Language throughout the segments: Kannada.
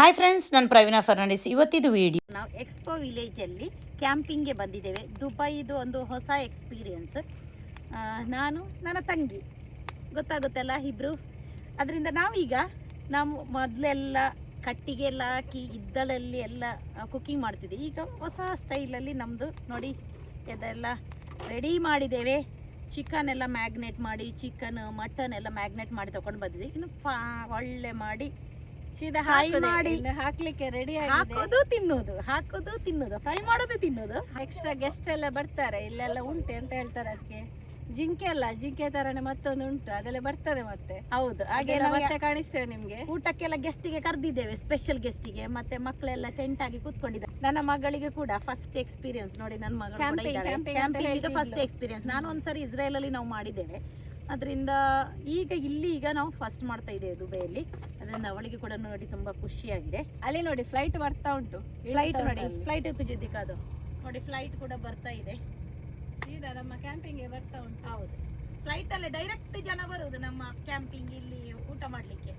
ಹಾಯ್ ಫ್ರೆಂಡ್ಸ್, ನಾನು ಪ್ರವೀಣಾ ಫರ್ನಾಂಡಿಸ್. ಇವತ್ತಿದು ವಿಡಿಯೋ ನಾವು ಎಕ್ಸ್ಪೋ ವಿಲೇಜಲ್ಲಿ ಕ್ಯಾಂಪಿಂಗ್ಗೆ ಬಂದಿದ್ದೇವೆ. ದುಬೈದು ಒಂದು ಹೊಸ ಎಕ್ಸ್ಪೀರಿಯನ್ಸ್. ನಾನು ನನ್ನ ತಂಗಿ ಗೊತ್ತಾಗುತ್ತಲ್ಲ ಇಬ್ಬರು. ಅದರಿಂದ ನಾವು ಮೊದಲೆಲ್ಲ ಕಟ್ಟಿಗೆ ಎಲ್ಲ ಹಾಕಿ ಇದ್ದಲಲ್ಲಿ ಎಲ್ಲ ಕುಕ್ಕಿಂಗ್ ಮಾಡ್ತಿದ್ದೆ. ಈಗ ಹೊಸ ಸ್ಟೈಲಲ್ಲಿ ನಮ್ಮದು ನೋಡಿ ಇದೆಲ್ಲ ರೆಡಿ ಮಾಡಿದ್ದೇವೆ. ಚಿಕನ್ ಎಲ್ಲ ಮ್ಯಾಗ್ನೇಟ್ ಮಾಡಿ, ಮಟನ್ ಎಲ್ಲ ಮ್ಯಾಗ್ನೇಟ್ ಮಾಡಿ ತೊಗೊಂಡು ಬಂದಿದ್ದೆ. ಇನ್ನು ಒಳ್ಳೆ ಮಾಡಿ ಹಾಕ್ಲಿಕ್ಕೆ ರೆಡಿ ಹಾಕೋದು ತಿನ್ನೋದು, ಫ್ರೈ ಮಾಡೋದು ತಿನ್ನೋದು. ಎಕ್ಸ್ಟ್ರಾ ಗೆಸ್ಟ್ ಎಲ್ಲ ಬರ್ತಾರೆ, ಇಲ್ಲೆಲ್ಲ ಉಂಟು ಅಂತ ಹೇಳ್ತಾರೆ. ಅದಕ್ಕೆ ಜಿಂಕೆ ತರನೇ ಮತ್ತೊಂದು ಉಂಟು, ಅದೆಲ್ಲ ಬರ್ತದೆ ಮತ್ತೆ. ಹೌದು, ಹಾಗೆ ಮತ್ತೆ ಕಾಣಿಸ್ತೇವೆ ನಿಮ್ಗೆ. ಊಟಕ್ಕೆಲ್ಲ ಗೆಸ್ಟಿಗೆ ಕರೆದಿದ್ದೇವೆ, ಸ್ಪೆಷಲ್ ಗೆಸ್ಟಿಗೆ. ಮತ್ತೆ ಮಕ್ಕಳೆಲ್ಲ ಟೆಂಟ್ ಆಗಿ ಕೂತ್ಕೊಂಡಿದ್ದಾರೆ. ನನ್ನ ಮಗಳಿಗೆ ಕೂಡ ಫಸ್ಟ್ ಎಕ್ಸ್ಪೀರಿಯನ್ಸ್ ನೋಡಿ. ನನ್ನ ಮಗಳು ಕ್ಯಾಂಪಿಂಗ್ ಫಸ್ಟ್ ಎಕ್ಸ್ಪೀರಿಯನ್ಸ್. ನಾನು ಒಂದ್ಸರಿ ಇಸ್ರೇಲ್ ಅಲ್ಲಿ ನಾವು ಮಾಡಿದ್ದೇವೆ. ಅದರಿಂದ ಈಗ ನಾವು ಫಸ್ಟ್ ಮಾಡ್ತಾ ಇದ್ದೇವೆ ದುಬೈಯಲ್ಲಿ. ಅದರಿಂದ ಅವಳಿಗೆ ಕೂಡ ನೋಡಿ ತುಂಬಾ ಖುಷಿಯಾಗಿದೆ. ಅಲ್ಲಿ ನೋಡಿ ಫ್ಲೈಟ್ ಬರ್ತಾ ಉಂಟು. ಫ್ಲೈಟ್ ಅದು ನೋಡಿ, ಫ್ಲೈಟ್ ಕೂಡ ಬರ್ತಾ ಇದೆ. ನಮ್ಮ ಕ್ಯಾಂಪಿಂಗ್ಗೆ ಬರ್ತಾ ಉಂಟು. ಹೌದು, ಫ್ಲೈಟ್ ಅಲ್ಲೇ ಡೈರೆಕ್ಟ್ ಜನ ಬರುವುದು ನಮ್ಮ ಕ್ಯಾಂಪಿಂಗ್ ಇಲ್ಲಿ ಊಟ ಮಾಡ್ಲಿಕ್ಕೆ.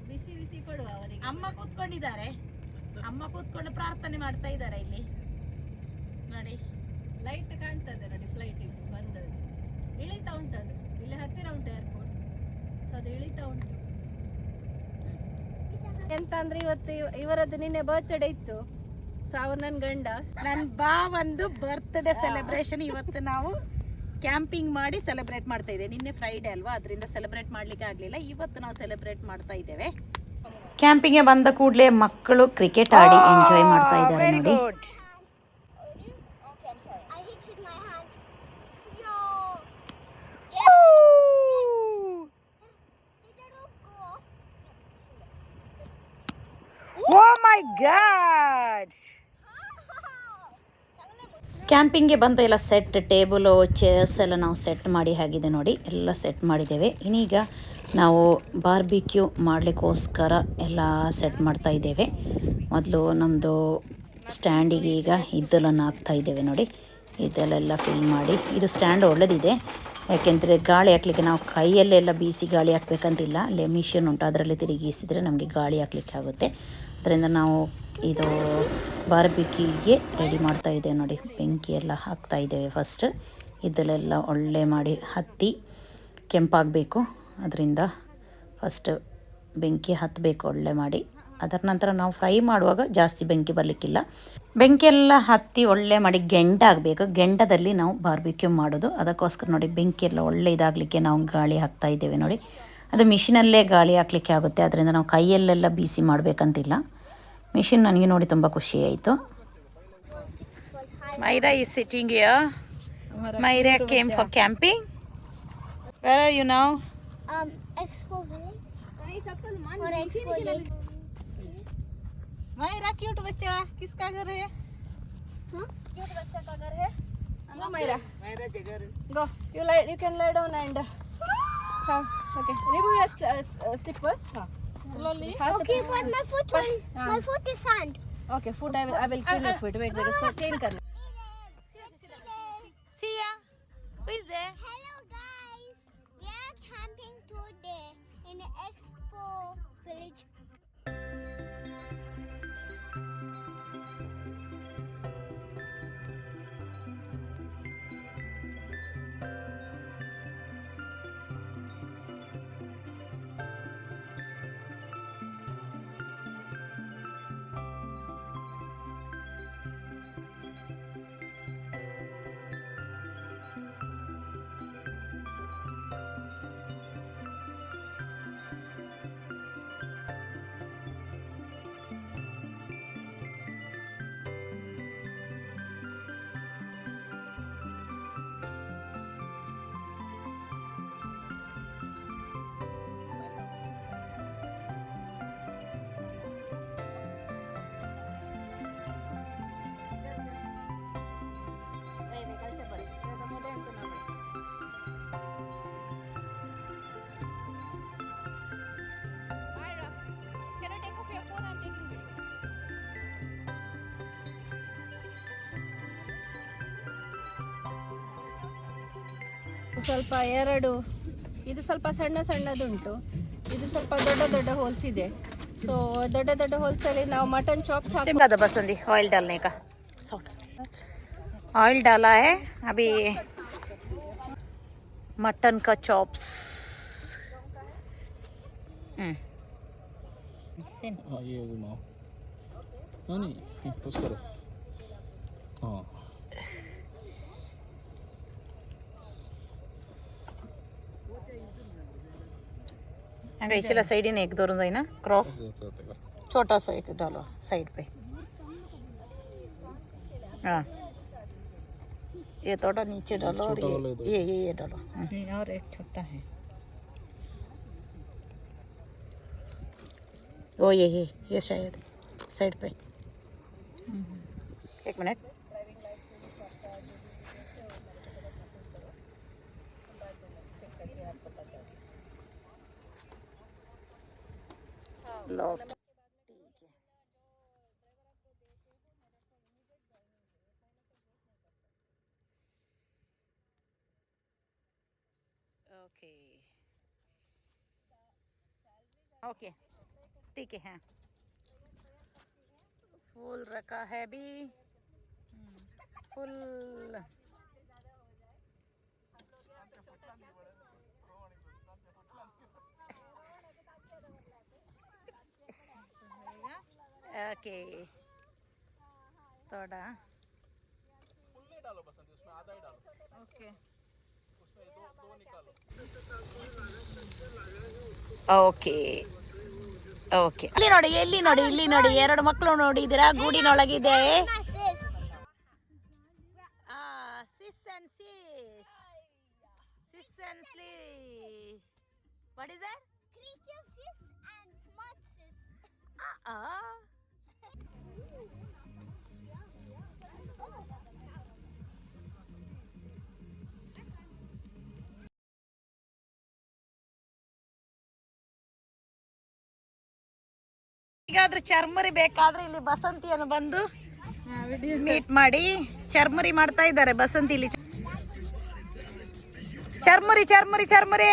ಬಿಸಿ ಬಿಸಿ ಕೊಡುವ ಅವರಿಗೆ. ಅಮ್ಮ ಕೂತ್ಕೊಂಡು ಪ್ರಾರ್ಥನೆ ಮಾಡ್ತಾ ಇದ್ದಾರೆ ಇಲ್ಲಿ ನೋಡಿ. ಲೈಟ್ ಕಾಣ್ತದೆ ನೋಡಿ, ಫ್ಲೈಟ್ ಬಂದದ್ದು ಇಳಿತಾ ಉಂಟು. ಅದು ಇಲ್ಲಿ ಹತ್ತಿರ ಉಂಟು ಏರ್ಪೋರ್ಟ್, ಸೊ ಅದು ಇಳಿತಾ ಉಂಟು. ಎಂತ ಅಂದ್ರೆ ಇವತ್ತು ಇವರದ್ದು ನಿನ್ನೆ ಬರ್ತ್ಡೇ ಇತ್ತು. ಸೊ ಅವ್ರು ನನ್ನ ಗಂಡ, ನನ್ನ ಬಾವಂದು ಬರ್ತ್ಡೇ ಸೆಲೆಬ್ರೇಷನ್ ಇವತ್ತು ನಾವು ಕ್ಯಾಂಪಿಂಗ್ ಮಾಡಿ ಸೆಲೆಬ್ರೇಟ್ ಮಾಡ್ತಾ ಇದ್ದೇವೆ. ನಿನ್ನೆ ಫ್ರೈಡೇ ಅಲ್ವಾ, ಅದರಿಂದ ಸೆಲೆಬ್ರೇಟ್ ಮಾಡ್ಲಿಕ್ಕೆ ಆಗಲಿಲ್ಲ. ಇವತ್ತು ನಾವು ಸೆಲೆಬ್ರೇಟ್ ಮಾಡ್ತಾ ಇದ್ದೇವೆ. ಕ್ಯಾಂಪಿಂಗ್ಗೆ ಬಂದ ಕೂಡಲೇ ಮಕ್ಕಳು ಕ್ರಿಕೆಟ್ ಆಡಿ ಎಂಜಾಯ್ ಮಾಡ್ತಾ ಇದ್ದಾರೆ ನೋಡಿ. ಕ್ಯಾಂಪಿಂಗ್ಗೆ ಬಂದ ಎಲ್ಲ ಸೆಟ್, ಟೇಬಲು, ಚೇರ್ಸ್ ಎಲ್ಲ ನಾವು ಸೆಟ್ ಮಾಡಿ ಆಗಿದೆ ನೋಡಿ. ಎಲ್ಲ ಸೆಟ್ ಮಾಡಿದ್ದೇವೆ. ಇನ್ನೀಗ ನಾವು ಬಾರ್ಬಿಕ್ಯೂ ಮಾಡಲಿಕ್ಕೋಸ್ಕರ ಎಲ್ಲ ಸೆಟ್ ಮಾಡ್ತಾ ಇದ್ದೇವೆ. ಮೊದಲು ನಮ್ಮದು ಸ್ಟ್ಯಾಂಡಿಗೆ ಈಗ ಇದ್ದಲನ್ನು ಹಾಕ್ತಾ ಇದ್ದೇವೆ ನೋಡಿ. ಇದೆಲ್ಲ ಫಿಲ್ ಮಾಡಿ, ಇದು ಸ್ಟ್ಯಾಂಡ್ ಒಳ್ಳೆದಿದೆ. ಯಾಕೆಂದರೆ ಗಾಳಿ ಹಾಕಲಿಕ್ಕೆ ನಾವು ಕೈಯಲ್ಲೆಲ್ಲ ಬೀಸಿ ಗಾಳಿ ಹಾಕಬೇಕಂತಿಲ್ಲ. ಅಲ್ಲೇ ಮಿಷಿನ್ ಉಂಟು, ಅದರಲ್ಲಿ ತಿರುಗಿಸಿದರೆ ನಮಗೆ ಗಾಳಿ ಹಾಕಲಿಕ್ಕೆ ಆಗುತ್ತೆ. ಅದರಿಂದ ನಾವು ಇದು ಬಾರ್ಬಿಕ್ಯೂಗೆ ರೆಡಿ ಮಾಡ್ತಾ ಇದ್ದೇವೆ ನೋಡಿ. ಬೆಂಕಿ ಎಲ್ಲ ಹಾಕ್ತಾ ಇದ್ದೇವೆ. ಫಸ್ಟ್ ಇದಲ್ಲೆಲ್ಲ ಒಳ್ಳೆ ಮಾಡಿ ಹತ್ತಿ ಕೆಂಪಾಗಬೇಕು. ಅದರಿಂದ ಫಸ್ಟ್ ಬೆಂಕಿ ಹತ್ತಬೇಕು ಒಳ್ಳೆ ಮಾಡಿ. ಅದರ ನಂತರ ನಾವು ಫ್ರೈ ಮಾಡುವಾಗ ಜಾಸ್ತಿ ಬೆಂಕಿ ಬರಲಿಕ್ಕಿಲ್ಲ. ಬೆಂಕಿಯೆಲ್ಲ ಹತ್ತಿ ಒಳ್ಳೆ ಮಾಡಿ ಗೆಂಡಾಗಬೇಕು. ಗೆಂಡದಲ್ಲಿ ನಾವು ಬಾರ್ಬಿಕ್ಯೂ ಮಾಡೋದು. ಅದಕ್ಕೋಸ್ಕರ ನೋಡಿ ಬೆಂಕಿಯೆಲ್ಲ ಒಳ್ಳೆ ಇದಾಗಲಿಕ್ಕೆ ನಾವು ಗಾಳಿ ಹಾಕ್ತಾ ಇದ್ದೇವೆ ನೋಡಿ. ಅದು ಮಿಷಿನಲ್ಲೇ ಗಾಳಿ ಹಾಕಲಿಕ್ಕೆ ಆಗುತ್ತೆ. ಅದರಿಂದ ನಾವು ಕೈಯಲ್ಲೆಲ್ಲ ಬೀಸಿ ಮಾಡಬೇಕಂತಿಲ್ಲ. ಮಿಷಿನ್ ನನಗೆ ನೋಡಿ ತುಂಬ ಖುಷಿ ಆಯಿತು. Myra is sitting here. Myra came for camping. Where are you now? Expo Village. Myra, cute बच्चा, किसका घर है? Cute बच्चा का घर है. Go Myra. Myra के घर. Go. You can lie down and okay. Remove your slippers. Slowly. Okay, but my foot is sand. Okay, foot I will clean your foot. Wait, clean करना. See ya. Who is there? Hello guys. We are camping today in Expo Village. ಸ್ವಲ್ಪ ಎರಡು ಇದು ಸ್ವಲ್ಪ ಸಣ್ಣ ಸಣ್ಣದುಂಟು, ಇದು ಸ್ವಲ್ಪ ದೊಡ್ಡ ದೊಡ್ಡ ಹೋಲ್ಸ್ ಇದೆ. ಸೊ ದೊಡ್ಡ ದೊಡ್ಡ ಹೋಲ್ಸೇಲ್ ನಾವು मटन चॉप्स ज़्यादा बसंती ऑयल डालने का ऑयल डाला है अभी मटन का चॉप्स हाँ ये घुमाओ। हाँ नहीं उस तरफ। हाँ ऐसे साइड ही एक दो है ना क्रॉस जाता है। छोटा सा एक डालो साइड पे हाँ ये थोड़ा नीचे डालो और छोटा वाला ये ये डालो और एक छोटा है वो ये शायद साइड पे एक मिनट लॉफ्ट ओके ओके ठीक है हाँ फुल रखा है अभी फुल ओके थोड़ा ओके ಓಕೆ ಓಕೆ ಇಲ್ಲಿ ನೋಡಿ ಇಲ್ಲಿ ನೋಡಿ ಎರಡು ಮಕ್ಕಳು ನೋಡಿದ್ದೀರಾ ಗೂಡಿನೊಳಗಿದೆ ಸಿಸ್ ಅಂಡ್ ಸ್ಲೀ what is that Creative sis and smart sis. ಈಗಾದ್ರೂ ಚರ್ಮರಿ ಬೇಕಾದ್ರೆ ಇಲ್ಲಿ ಬಸಂತಿಯನ್ನು ಬಂದು ಮೀಟ್ ಮಾಡಿ ಚರ್ಮರಿ ಮಾಡ್ತಾ ಇದ್ದಾರೆ ಬಸಂತಿಲಿ ಚರ್ಮರಿ ಚರ್ಮರಿ ಚರ್ಮರಿ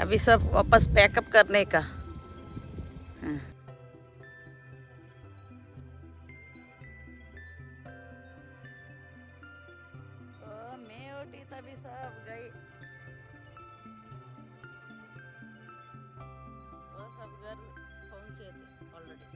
अभी सब वापस पैकअप करने का। मैं उठी तभी सब गए, वो सब घर पहुंचे थे ऑलरेडी।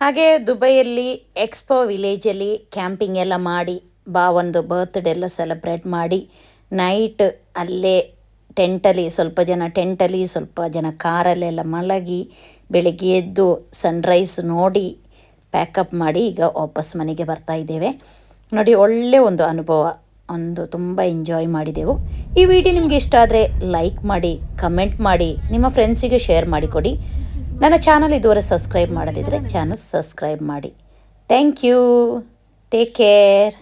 ಹಾಗೆ ದುಬೈಯಲ್ಲಿ ಎಕ್ಸ್ಪೋ ವಿಲೇಜಲ್ಲಿ ಕ್ಯಾಂಪಿಂಗ್ ಎಲ್ಲ ಮಾಡಿ ಒಂದು ಬರ್ತ್ಡೇ ಎಲ್ಲ ಸೆಲೆಬ್ರೇಟ್ ಮಾಡಿ ನೈಟ್ ಅಲ್ಲೇ ಟೆಂಟಲ್ಲಿ ಸ್ವಲ್ಪ ಜನ ಕಾರಲ್ಲೆಲ್ಲ ಮಲಗಿ ಬೆಳಿಗ್ಗೆ ಎದ್ದು ಸನ್ರೈಸ್ ನೋಡಿ ಪ್ಯಾಕಪ್ ಮಾಡಿ ಈಗ ವಾಪಸ್ ಮನೆಗೆ ಬರ್ತಾ ಇದ್ದೇವೆ ನೋಡಿ. ಒಳ್ಳೆ ಒಂದು ಅನುಭವ, ತುಂಬ ಎಂಜಾಯ್ ಮಾಡಿದೆವು. ಈ ವಿಡಿಯೋ ನಿಮಗೆ ಇಷ್ಟ ಆದರೆ ಲೈಕ್ ಮಾಡಿ, ಕಮೆಂಟ್ ಮಾಡಿ, ನಿಮ್ಮ ಫ್ರೆಂಡ್ಸಿಗೆ ಶೇರ್ ಮಾಡಿಕೊಡಿ. ನನ್ನ ಚಾನಲ್ ಇದುವರೆಗೆ ಸಬ್ಸ್ಕ್ರೈಬ್ ಮಾಡದಿದ್ದರೆ ಚಾನಲ್ ಸಬ್ಸ್ಕ್ರೈಬ್ ಮಾಡಿ. Thank you. Take care.